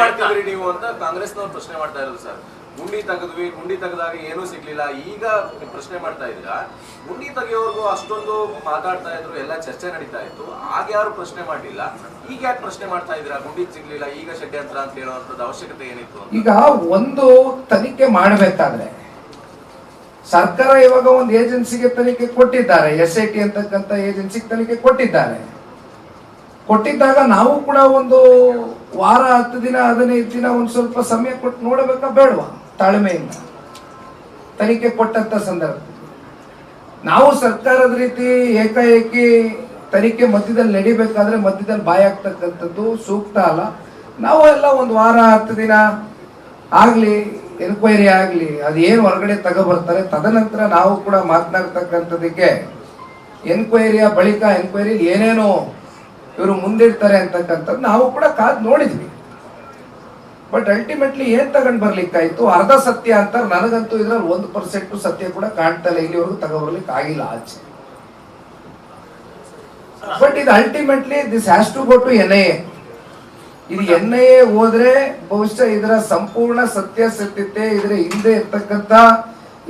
ಮಾಡ್ತಿದ್ರಿ ನೀವು ಅಂತ ಕಾಂಗ್ರೆಸ್ನವ್ರು ಪ್ರಶ್ನೆ ಮಾಡ್ತಾ ಇರೋದು ಸರ್. ಗುಂಡಿ ತೆಗೆದಾಗ ಏನೂ ಸಿಗ್ಲಿಲ್ಲ, ಈಗ ಪ್ರಶ್ನೆ ಮಾಡ್ತಾ ಇದ್ದೀರಾ. ಗುಂಡಿ ತೆಗೆಯೋರ್ಗು ಅಷ್ಟೊಂದು ಮಾತಾಡ್ತಾ ಇದ್ರು, ಎಲ್ಲ ಚರ್ಚೆ ನಡೀತಾ ಇತ್ತು, ಆಗ ಯಾರು ಪ್ರಶ್ನೆ ಮಾಡಲಿಲ್ಲ. ಈಗ ಯಾಕೆ ಪ್ರಶ್ನೆ ಮಾಡ್ತಾ ಇದ್ದೀರಾ? ಗುಂಡಿ ಸಿಗ್ಲಿಲ್ಲ, ಈಗ ಷಡ್ಯಂತ್ರ ಅಂತ ಹೇಳುವಂತದ್ದು ಅವಶ್ಯಕತೆ ಏನಿತ್ತು? ಈಗ ಒಂದು ತನಿಖೆ ಮಾಡಬೇಕಾದ್ರೆ ಸರ್ಕಾರ ಇವಾಗ ಒಂದು ಏಜೆನ್ಸಿಗೆ ತನಿಖೆ ಕೊಟ್ಟಿದ್ದಾರೆ, SIT ಅಂತಕ್ಕಂಥ ಏಜೆನ್ಸಿಗೆ ತನಿಖೆ ಕೊಟ್ಟಿದ್ದಾಗ ನಾವು ಕೂಡ ಒಂದು ವಾರ 10 ದಿನ 15 ದಿನ ಒಂದು ಸ್ವಲ್ಪ ಸಮಯ ಕೊಟ್ಟು ನೋಡಬೇಕಾ ಬೇಡವಾ? ತಾಳ್ಮೆಯಿಂದ ತನಿಖೆ ಕೊಟ್ಟಂತ ಸಂದರ್ಭ ನಾವು ಸರ್ಕಾರದ ರೀತಿ ಏಕಾಏಕಿ ತನಿಖೆ ಮಧ್ಯದಲ್ಲಿ ನಡಿಬೇಕಾದ್ರೆ ಮಧ್ಯದಲ್ಲಿ ಬಾಯಿ ಆಗ್ತಕ್ಕಂಥದ್ದು ಸೂಕ್ತ ಅಲ್ಲ. ನಾವು ಎಲ್ಲ ಒಂದು ವಾರ 10 ದಿನ ಆಗ್ಲಿ, ಎನ್ಕ್ವೈರಿ ಆಗ್ಲಿ, ಅದೇನು ಹೊರಗಡೆ ತಗೋಬರ್ತಾರೆ, ತದನಂತರ ನಾವು ಕೂಡ ಮಾತನಾಡ್ತಕ್ಕಂಥದಕ್ಕೆ ಎನ್ಕ್ವೈರಿಯ ಬಳಿಕ ಎನ್ಕ್ವೈರಿ ಏನೇನೋ ಇವರು ಮುಂದಿಡ್ತಾರೆ ಅಂತಕ್ಕಂಥದ್ದು ನಾವು ಕೂಡ ಕಾದ್ ನೋಡಿದ್ವಿ. ಬಟ್ ಅಲ್ಟಿಮೇಟ್ಲಿ ಏನ್ ತಗೊಂಡ್ ಬರ್ಲಿಕ್ಕಾಯ್ತು? ಅರ್ಧ ಸತ್ಯ ಅಂತ ನನಗಂತೂ ಇದ್ರಲ್ಲಿ 1% ಸತ್ಯ ಕೂಡ ಕಾಣ್ತಾ ಇಲ್ಲ, ಇಲ್ಲಿವರೆಗೂ ತಗೋಬರ್ಲಿಕ್ಕೆ ಆಗಿಲ್ಲ ಆಚೆ. ಬಟ್ ಇದು ultimately this has to go to NIA. ಇದು NIA ಹೋದ್ರೆ ಬಹುಶಃ ಇದರ ಸಂಪೂರ್ಣ ಸತ್ಯಾಸತ್ಯತೆ, ಇದರ ಹಿಂದೆ ಇರ್ತಕ್ಕಂಥ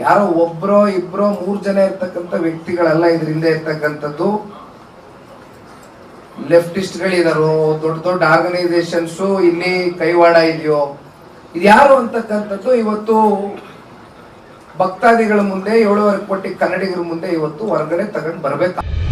ಯಾರೋ ಒಬ್ರೋ ಇಬ್ರೋ 3 ಜನ ಇರ್ತಕ್ಕಂಥ ವ್ಯಕ್ತಿಗಳಲ್ಲ ಇದ್ರ ಹಿಂದೆ ಇರ್ತಕ್ಕಂಥದ್ದು. ಲೆಫ್ಟಿಸ್ಟ್ಗಳಿದಾರೋ, ದೊಡ್ಡ ದೊಡ್ಡ ಆರ್ಗನೈಸೇಷನ್ಸ್ ಇಲ್ಲಿ ಕೈವಾಡ ಇದೆಯೋ, ಇದು ಯಾರು ಅಂತಕ್ಕಂಥದ್ದು ಇವತ್ತು ಭಕ್ತಾದಿಗಳ ಮುಂದೆ 7.5 ಕೋಟಿ ಕನ್ನಡಿಗರ ಮುಂದೆ ಇವತ್ತು ಹೊರಗಡೆ ತಗೊಂಡು ಬರ್ಬೇಕು.